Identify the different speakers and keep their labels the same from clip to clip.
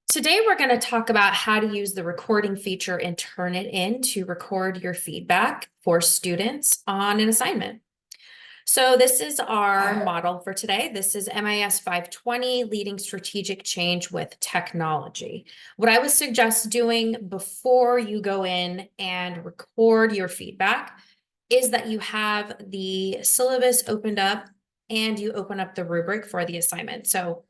Speaker 1: Today, we're going to talk about how to use the recording feature in Turnitin to record your feedback for students on an assignment. So this is our model for today. This is MIS 520, Leading Strategic Change with Technology. What I would suggest doing before you go in and record your feedback is that you have the syllabus opened up and you open up the rubric for the assignment. So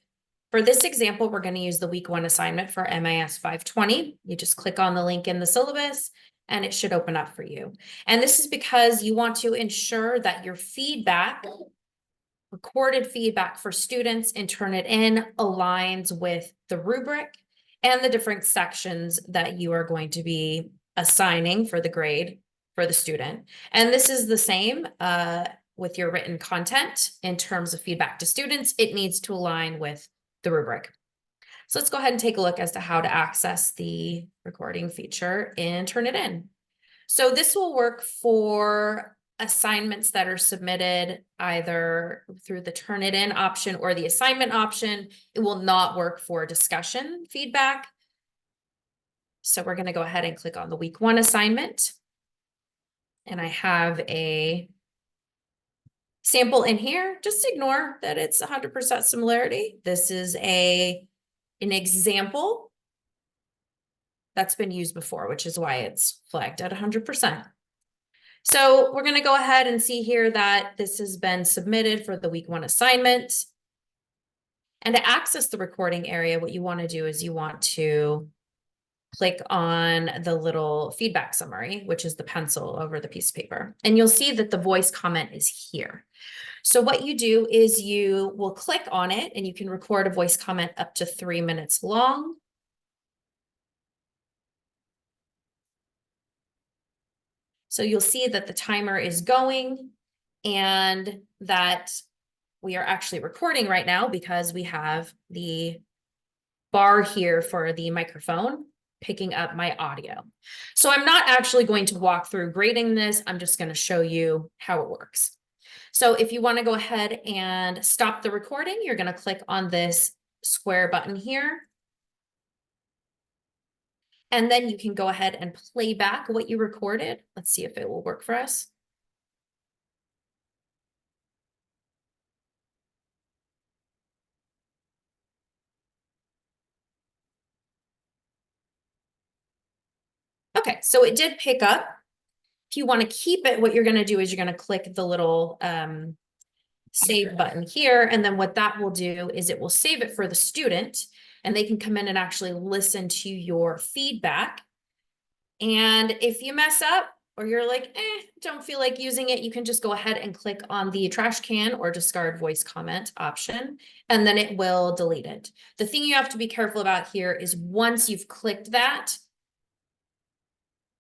Speaker 1: for this example, we're going to use the week 1 assignment for MIS 520. You just click on the link in the syllabus and it should open up for you. And this is because you want to ensure that your feedback, recorded feedback for students and Turnitin aligns with the rubric and the different sections that you are going to be assigning for the grade for the student. And this is the same with your written content in terms of feedback to students. It needs to align with the rubric. So let's go ahead and take a look as to how to access the recording feature in Turnitin. So this will work for assignments that are submitted either through the Turnitin option or the assignment option. It will not work for discussion feedback. So we're going to go ahead and click on the week 1 assignment. And I have a sample in here. Just ignore that it's 100% similarity. This is an example that's been used before, which is why it's flagged at 100%. So we're going to go ahead and see here that this has been submitted for the week 1 assignment. And to access the recording area, what you want to do is you want to click on the little feedback summary, which is the pencil over the piece of paper. And you'll see that the voice comment is here. So what you do is you will click on it and you can record a voice comment up to 3 minutes long. So you'll see that the timer is going and that we are actually recording right now because we have the bar here for the microphone picking up my audio. So I'm not actually going to walk through grading this. I'm just going to show you how it works. So if you want to go ahead and stop the recording, you're going to click on this square button here. And then you can go ahead and play back what you recorded. Let's see if it will work for us. Okay, so it did pick up. If you want to keep it, what you're going to do is you're going to click the little save button here. And then what that will do is it will save it for the student and they can come in and actually listen to your feedback. And if you mess up or you're like, don't feel like using it, you can just go ahead and click on the trash can or discard voice comment option, and then it will delete it. The thing you have to be careful about here is once you've clicked that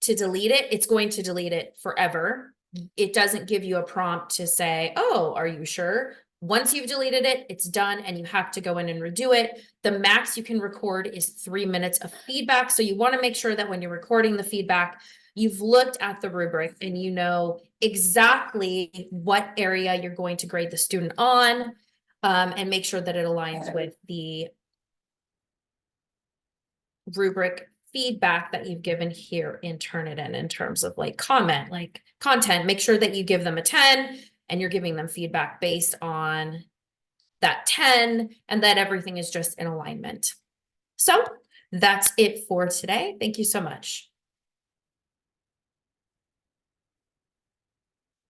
Speaker 1: to delete it, it's going to delete it forever. It doesn't give you a prompt to say, oh, are you sure? Once you've deleted it, it's done and you have to go in and redo it. The max you can record is 3 minutes of feedback. So you want to make sure that when you're recording the feedback, you've looked at the rubric and you know exactly what area you're going to grade the student on, and make sure that it aligns with the rubric feedback that you've given here in Turnitin in terms of like comment, like content. Make sure that you give them a 10 and you're giving them feedback based on that 10 and that everything is just in alignment. So that's it for today. Thank you so much.